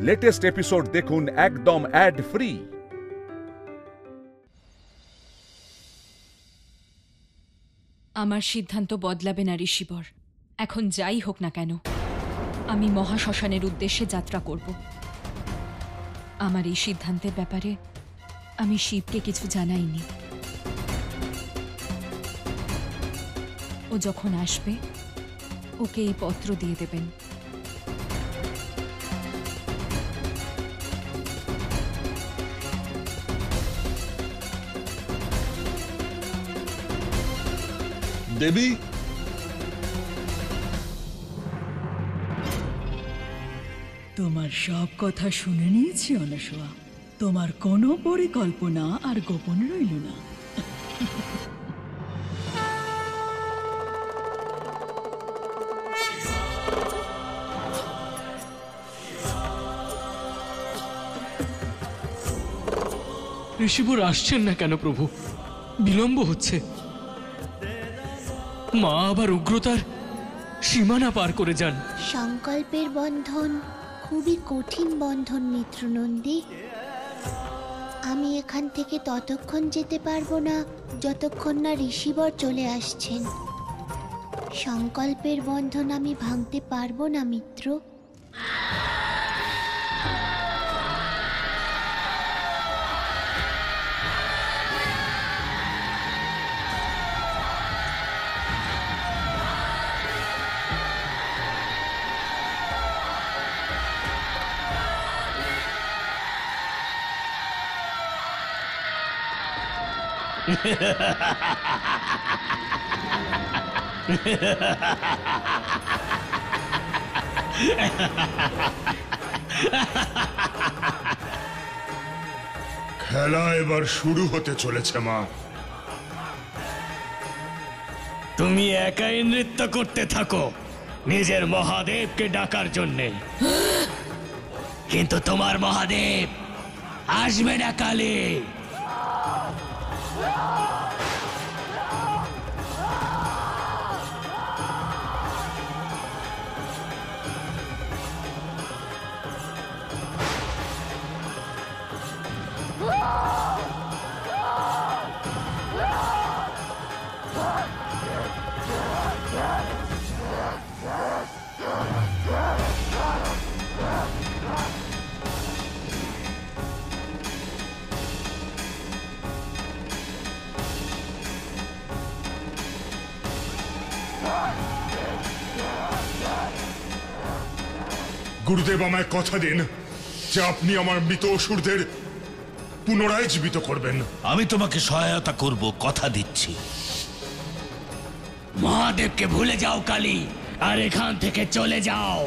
Latest episode দেখুন একদম add free. আমার সিদ্ধান্ত বদলাবে না ঋষিবর। এখন যাই হোক না কেন, আমি মহাশ্মশানের উদ্দেশ্যে যাত্রা করব। আমার এই সিদ্ধান্তের ব্যাপারে আমি শিবকে কিছু জানাইনি। ও যখন আসবে ওকে এই পত্র দিয়ে দেবেন। দেবী, তোমার সব কথা শুনে নিয়েছি অনসূয়া। তোমার কোনো পরিকল্পনা আর গোপন রইল না। ঋষিবর আসছেন না কেন প্রভু? বিলম্ব হচ্ছে। মা আবার উগ্রতার সীমানা পার করে যান। সংকল্পের বন্ধন খুবই কঠিন বন্ধন মিত্রনন্দী। আমি এখান থেকে ততক্ষণ যেতে পারবো না যতক্ষণ না ঋষিবর চলে আসছেন। সংকল্পের বন্ধন আমি ভাঙতে পারবো না মিত্র। খেলা এবার শুরু হতে চলেছে মা। তুমি একাই নৃত্য করতে থাকো নিজের মহাদেবকে ডাকার জন্যে, কিন্তু তোমার মহাদেব আসবে না কালে। গুরুদেব আমায় কথা দিন যে আপনি আমার মৃত অসুরদের পুনরায় জীবিত করবেন। আমি তোমাকে সহায়তা করব, কথা দিচ্ছি। মহাদেবকে ভুলে যাও কালী, আর এখান থেকে চলে যাও,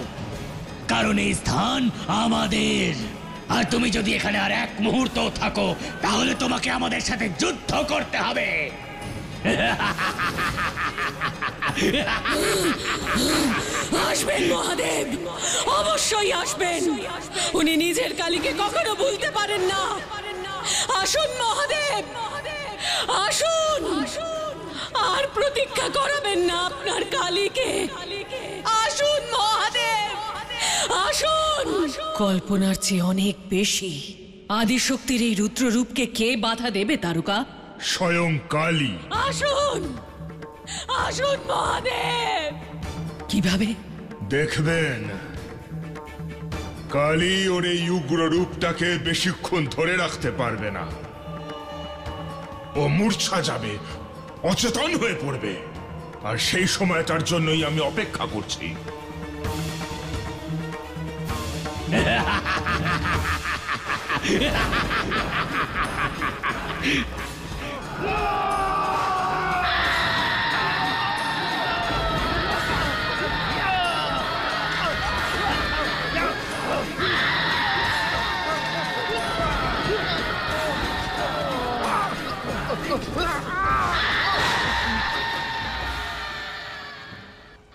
কারণ এই স্থান আমাদের। আর তুমি যদি এখানে আর এক মুহূর্ত থাকো তাহলে তোমাকে আমাদের সাথে যুদ্ধ করতে হবে। আসবেন মহাদেব, অবশ্যই আসবেন। উনি নিজের কালীকে কখনো ভুলতে পারেন না। আসুন মহাদেব, আসুন। আর প্রতীক্ষা করাবেন না আপনার কালীকে। আসুন মহাদেব, আসুন। কল্পনার চেয়ে অনেক বেশি আদিশক্তির এই রুদ্ররূপকে কে বাধা দেবে তারকা? স্বয়ং কালী। আসুন, আসুন মহাদেব। কিভাবে? দেখবেন কালী ওর এই উগ্র রূপটাকে বেশিক্ষণ ধরে রাখতে পারবে না। ও মূর্ছা যাবে, অচেতন হয়ে পড়বে। আর সেই সময় তার জন্যই আমি অপেক্ষা করছি।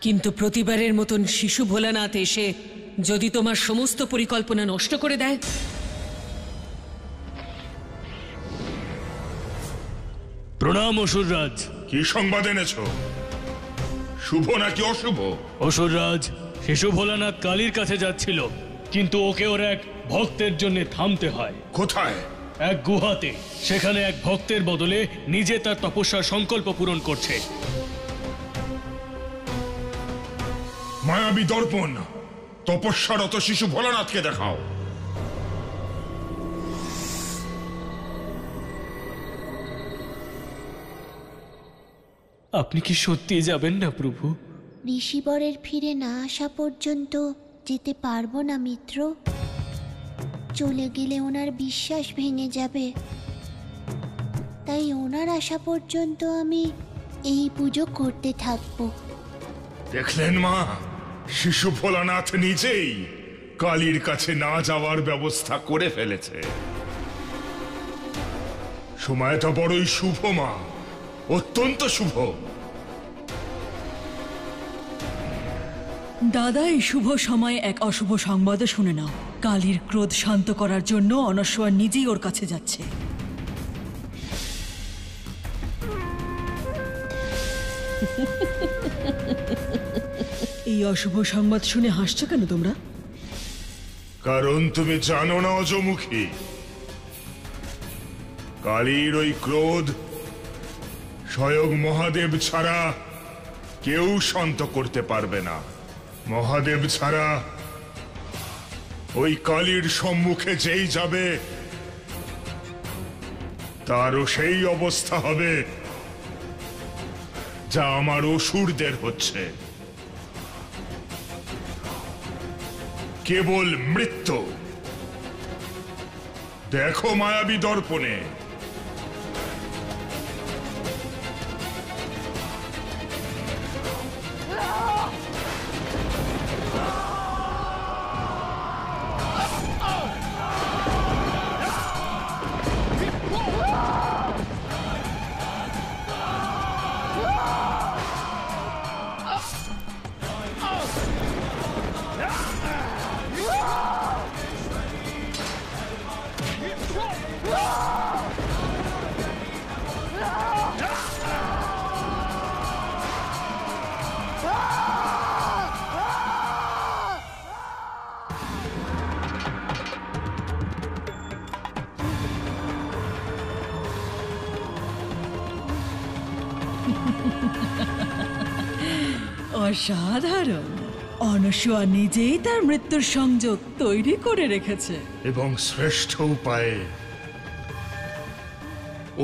কিন্তু প্রতিবারের মতন শিশু ভোলানাথ এসে যদি তোমার সমস্ত পরিকল্পনা নষ্ট করে দেয়? প্রণাম অসুররাজ। কি সংবাদ এনেছ? শুভ নাকি অশুভ? অসুররাজ, শিশু ভোলানাথ কালীর কাছে যাচ্ছিল, কিন্তু ওকে ওর এক ভক্তের জন্য থামতে হয়। কোথায়? এক গুহাতে। সেখানে এক ভক্তের বদলে নিজে তার তপস্যার সংকল্প পূরণ করছে। মায়াবী দর্পণ, তপস্যারত শিশু ভোলানাথকে দেখাও। আপনি কি সত্যি যাবেন না প্রভু? ঋষিবরের ফিরে না আসা পর্যন্ত যেতে পারবো না মিত্র। চলে গেলে ওনার বিশ্বাস ভেঙে যাবে, তাই ওনার আসা পর্যন্ত আমি এই পুজো করতে থাকবো। দেখলেন মা, শিশু ভোলানাথ নিজেই কালীর কাছে না যাওয়ার ব্যবস্থা করে ফেলেছে। সময়টা বড়ই শুভ মা, অত্যন্ত শুভ। দাদা, এই শুভ সময়ে এক অশুভ সংবাদও শুনে নাও। কালীর ক্রোধ শান্ত করার জন্য অনস্বয়া নিজেই ওর কাছে যাচ্ছে। এই অশুভ সংবাদ শুনে হাসছো কেন তোমরা? কারণ তুমি জানো না অজমুখী, কালীর ওই ক্রোধ স্বয়ং মহাদেব ছাড়া কেউ শান্ত করতে পারবে না। মহাদেব ছাড়া ওই কালীর সম্মুখে যেই যাবে তারও সেই অবস্থা হবে যা আমার অসুরদের হচ্ছে, কেবল মৃত্যু। দেখো মায়াবী দর্পণে। অসাধারণ! অনস্বয়া নিজেই তার মৃত্যুর সংযোগ তৈরি করে রেখেছে এবং শ্রেষ্ঠ উপায়ে,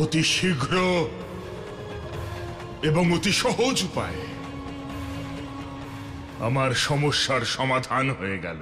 অতি শীঘ্র এবং অতি সহজ উপায়ে আমার সমস্যার সমাধান হয়ে গেল।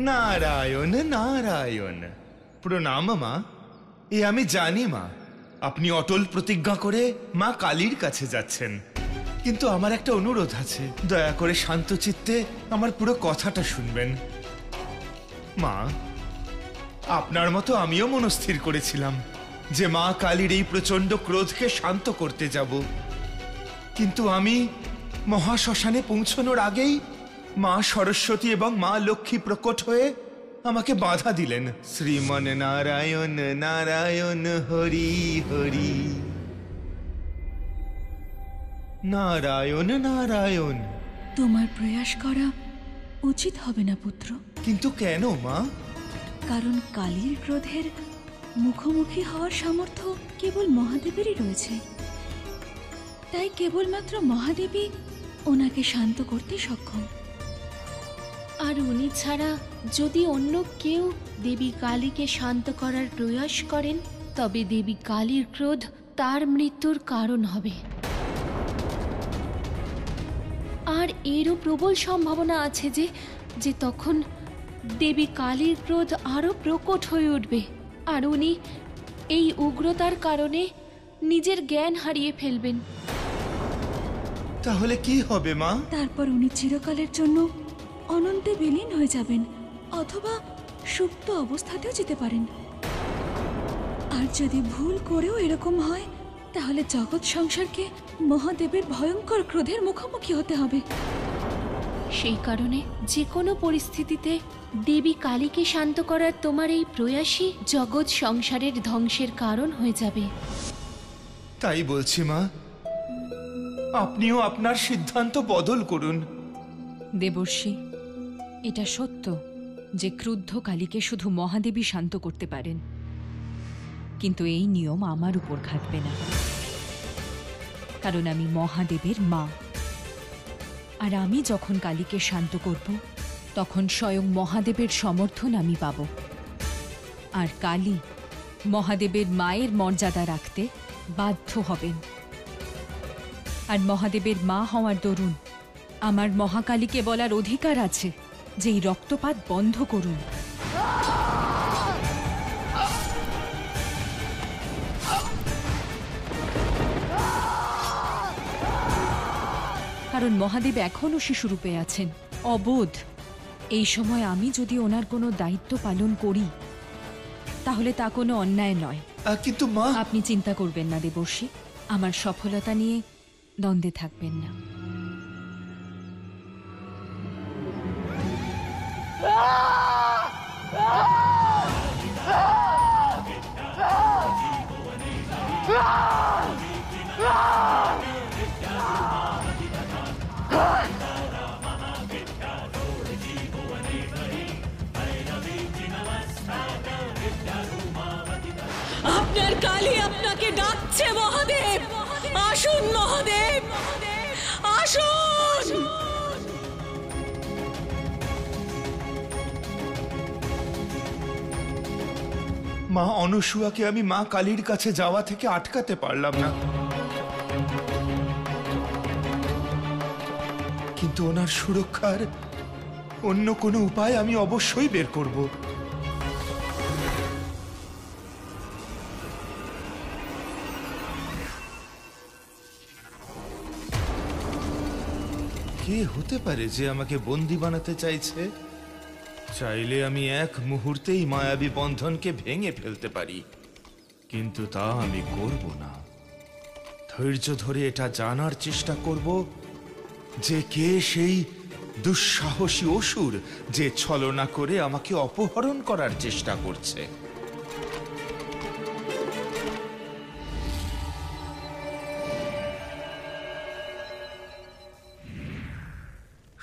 নারায়ণ নারায়ণ। প্রণাম মা। এ আমি জানি মা, আপনি অটল প্রতিজ্ঞা করে মা কালীর কাছে যাচ্ছেন, কিন্তু আমার একটা অনুরোধ আছে। দয়া করে শান্ত চিত্তে আমার পুরো কথাটা শুনবেন। মা, আপনার মতো আমিও মনস্থির করেছিলাম যে মা কালীর এই প্রচন্ড ক্রোধকে শান্ত করতে যাব, কিন্তু আমি মহাশ্মশানে পৌঁছানোর আগেই মা সরস্বতী এবং মা লক্ষ্মী প্রকট হয়ে আমাকে বাধা দিলেন। শ্রীমন নারায়ণ নারায়ণ হরি হরি, নারায়ণ নারায়ণ। তোমার প্রয়াস করা উচিত হবে না পুত্র। কিন্তু কেন মা? কারণ কালীর ক্রোধের মুখোমুখি হওয়ার সামর্থ্য কেবল মহাদেবেরই রয়েছে, তাই কেবলমাত্র মহাদেবী ওনাকে শান্ত করতে সক্ষম। আর উনি ছাড়া যদি অন্য কেউ দেবী কালীকে শান্ত করার প্রয়াস করেন, তবে দেবী কালীর ক্রোধ তার মৃত্যুর কারণ হবে। আর এরও প্রবল সম্ভাবনা আছে যে তখন দেবী কালীর ক্রোধ আরও প্রকট হয়ে উঠবে, আর উনি এই উগ্রতার কারণে নিজের জ্ঞান হারিয়ে ফেলবেন। তাহলে কি হবে মা? তারপর উনি চিরকালের জন্য অনন্তে বিলীন হয়ে যাবেন, অথবা সুপ্ত অবস্থাতেও যেতে পারেন। আর যদি ভুল করেও এরকম হয়, তাহলে জগৎ সংসারকে মহাদেবের ভয়ঙ্কর ক্রোধের মুখোমুখি হতে হবে। সেই কারণে যে কোনো পরিস্থিতিতে দেবী কালীকে শান্ত করার তোমার এই প্রয়াসই জগৎ সংসারের ধ্বংসের কারণ হয়ে যাবে। তাই বলছি মা, আপনিও আপনার সিদ্ধান্ত বদল করুন। দেবর্ষি, এটা সত্য যে ক্রুদ্ধ কালীকে শুধু মহাদেবী শান্ত করতে পারেন, কিন্তু এই নিয়ম আমার উপর খাটবে না, কারণ আমি মহাদেবের মা। আর আমি যখন কালীকে শান্ত করব, তখন স্বয়ং মহাদেবের সমর্থন আমি পাব। আর কালী মহাদেবের মায়ের মর্যাদা রাখতে বাধ্য হবেন। আর মহাদেবের মা হওয়ার দরুন আমার মহাকালীকে বলার অধিকার আছে যে এই রক্তপাত বন্ধ করুন। কারণ মহাদেব এখনও শিশুরূপে আছেন, অবোধ। এই সময় আমি যদি ওনার কোনো দায়িত্ব পালন করি, তাহলে তা কোনো অন্যায় নয়। কিন্তু মা, আপনি চিন্তা করবেন না দেবর্ষি, আমার সফলতা নিয়ে দ্বন্দ্বে থাকবেন না। আপনার কালী আপনাকে ডাকছে মহাদেব। আসুন মহাদেব, আসুন। মা অনুসুয়াকে আমি মা কালীর কাছে যাওয়া থেকে আটকাতে পারলাম না, কিন্তু ওনার সুরক্ষার অন্য কোনো উপায় আমি অবশ্যই বের করব। কে হতে পারে যে আমাকে বন্দি বানাতে চাইছে? চাইলে আমি এক মুহূর্তেই মায়াবী বন্ধনকে ভেঙে ফেলতে পারি, কিন্তু তা আমি করব না। ধৈর্য ধরে এটা জানার চেষ্টা করব যে কে সেই দুঃসাহসী অসুর যে ছলনা করে আমাকে অপহরণ করার চেষ্টা করছে।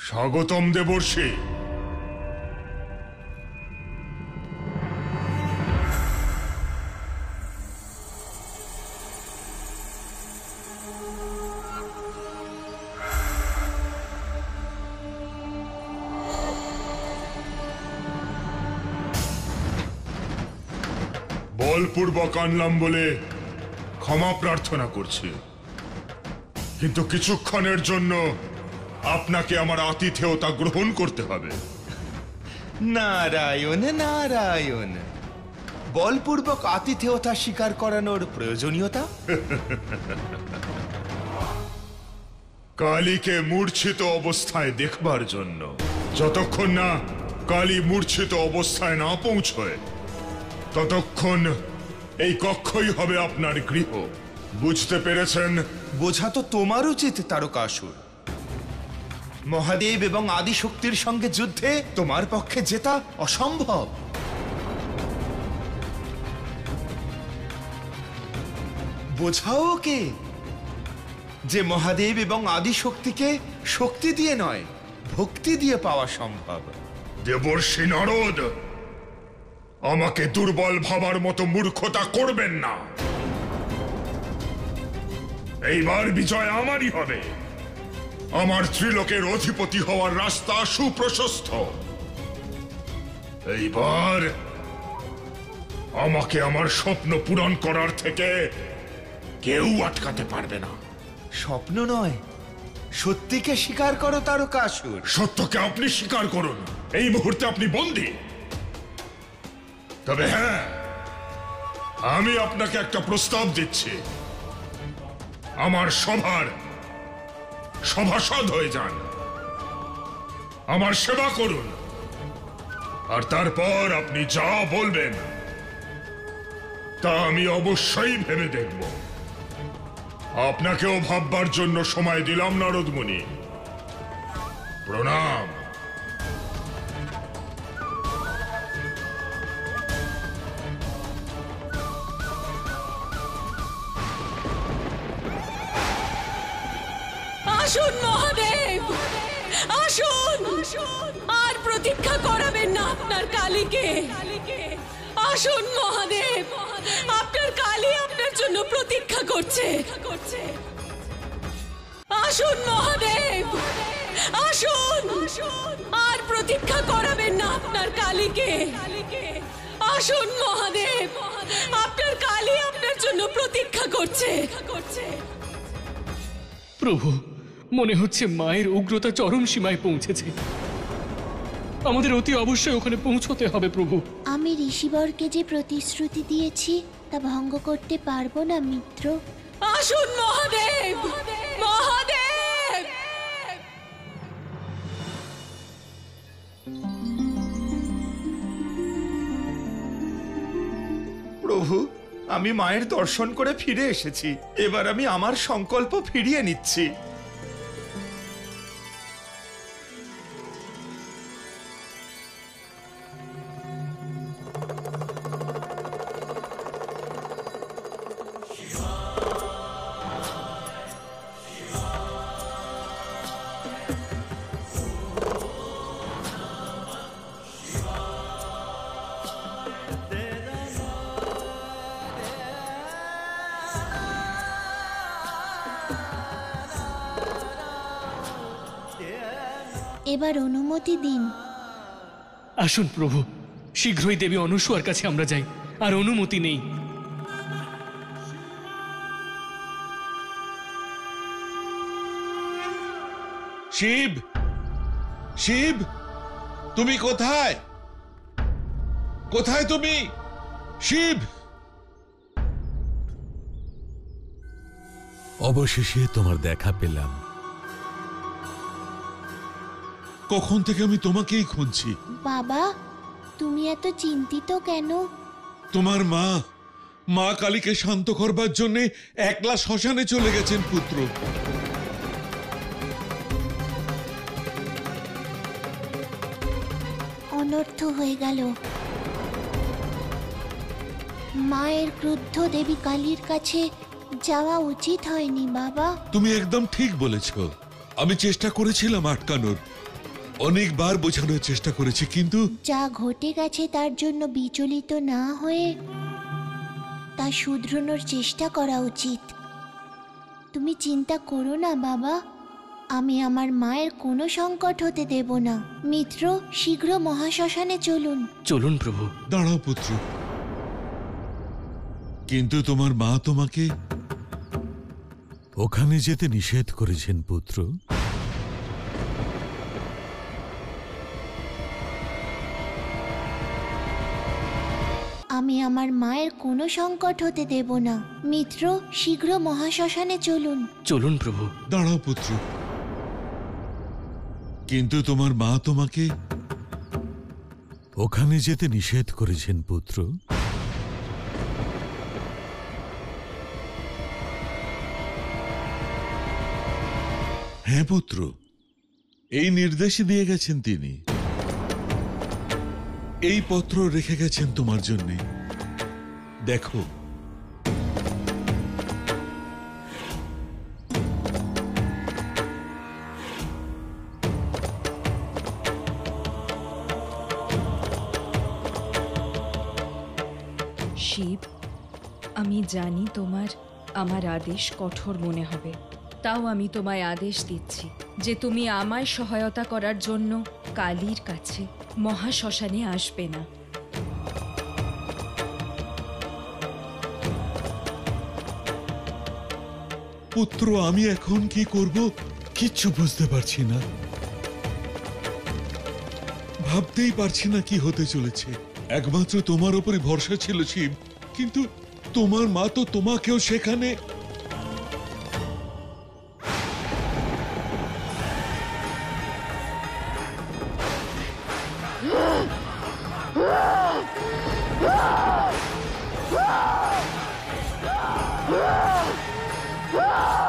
স্বাগতম দেবর্ষি। বলপূর্বক আনলাম বলে ক্ষমা প্রার্থনা করছি, কিন্তু কিছুক্ষণের জন্য আপনাকে আমার আতিথেয়তা গ্রহণ করতে হবে। নারায়ণ নারায়ণ, বলপূর্বক আতিথেয়তা স্বীকার করানোর প্রয়োজনীয়তা? কালীকে মূর্ছিত অবস্থায় দেখবার জন্য। যতক্ষণ না কালী মূর্ছিত অবস্থায় না পৌঁছয়, ততক্ষণ এই কক্ষই হবে আপনার গৃহ। বুঝতে পেরেছেন? বোঝা তো তোমার উচিত তারকাসুর। মহাদেব এবং আদিশক্তির সঙ্গে যুদ্ধে তোমার পক্ষে জেতা অসম্ভব। বোঝাও কে যে মহাদেব এবং আদিশক্তিকে শক্তি দিয়ে নয়, ভক্তি দিয়ে পাওয়া সম্ভব। দেবর্ষি নারদ, আমাকে দুর্বল ভাবার মতো মূর্খতা করবেন না। এইবার বিজয় আমারই হবে। আমার ত্রিলোকের অধিপতি হওয়ার রাস্তা সুপ্রশস্ত। এইবার আমাকে আমার স্বপ্ন পূরণ করার থেকে কেউ আটকাতে পারবে না। স্বপ্ন নয়, সত্যিকে স্বীকার করো তারকাসুর। সত্যকে আপনি স্বীকার করুন। এই মুহূর্তে আপনি বন্দী। তবে হ্যাঁ, আমি আপনাকে একটা প্রস্তাব দিচ্ছি। আমার সভার সভাসদ হয়ে যান, আমার সেবা করুন, আর তারপর আপনি যা বলবেন তা আমি অবশ্যই ভেবে দেখব। আপনাকেও ভাববার জন্য সময় দিলাম নারদ মুনি। প্রণাম। আসুন মহাদেব, আসুন, আর প্রতীক্ষা করাবেন না আপনার কালীকে। আসুন মহাদেব, আপনার কালী আপনার জন্য প্রতীক্ষা করছে। আসুন মহাদেব, আসুন, আর প্রতীক্ষা করাবেন না আপনার কালীকে। আসুন মহাদেব, আপনার কালী আপনার জন্য প্রতীক্ষা করছে। প্রভু, মনে হচ্ছে মায়ের উগ্রতা চরম সীমায় পৌঁছেছে। আমাদের অতি অবশ্যই ওখানে পৌঁছতে হবে প্রভু। আমি ঋষিবরকে যে প্রতিশ্রুতি দিয়েছি তা ভঙ্গ করতে পারবো না মিত্র। আসুন মহাদেব, মহাদেব। প্রভু, আমি মায়ের দর্শন করে ফিরে এসেছি। এবার আমি আমার সংকল্প ফিরিয়ে নিচ্ছি। এবার অনুমতি দিন। আসুন প্রভু, শীঘ্রই দেবী অনুসুয়ার কাছে আমরা যাই। আর অনুমতি নেই। শিব, শিব, তুমি কোথায়? কোথায় তুমি? শিব! অবশেষে তোমার দেখা পেলাম। কখন থেকে আমি তোমাকেই খুঁজছি। বাবা, তুমি এত চিন্তিত কেন? তোমার মা কালীকে শান্ত করবার জন্য একলা শ্মশানে চলে গেছেন পুত্র। অনর্থ হয়ে গেল। মায়ের ক্রুদ্ধ দেবী কালীর কাছে যাওয়া উচিত হয়নি বাবা। তুমি একদম ঠিক বলেছ। আমি চেষ্টা করেছিলাম আটকানোর, অনেকবার বোঝানোর চেষ্টা করেছি, কিন্তু যা ঘটে গেছে তার জন্য বিচলিত না হয়ে তা শুধরানোর চেষ্টা করা উচিত। তুমি চিন্তা করো না বাবা, আমি আমার মায়ের কোনো সংকট হতে দেব না। মিত্র, শীঘ্র মহাশ্মশানে চলুন। চলুন প্রভু। দাঁড়াও পুত্র, কিন্তু তোমার মা তোমাকে ওখানে যেতে নিষেধ করেছেন পুত্র। আমি আমার মায়ের কোনো সংকট হতে দেব না। মিত্র, শীঘ্র মহাশ্মশানে চলুন। চলুন প্রভু। দাঁড়াও পুত্র, কিন্তু তোমার মা তোমাকে ওখানে যেতে নিষেধ করেছেন পুত্র। হ্যাঁ পুত্র, এই নির্দেশ দিয়ে গেছেন তিনি। এই পত্র রেখে গেছেন তোমার জন্য। দেখো, শিব, আমি জানি তোমার আমার আদেশ কঠোর মনে হবে, তাও আমি তোমায় আদেশ দিচ্ছি যে তুমি আমায় সহায়তা করার জন্য কালীর কাছে মহাশ্মশানে আসবে না। পুত্র, আমি এখন কি করব কিচ্ছু বুঝতে পারছি না। ভাবতেই পারছি না কি হতে চলেছে। একমাত্র তোমার উপরে ভরসা ছিল শিব, কিন্তু তোমার মা তো তোমাকেও সেখানে। Ah!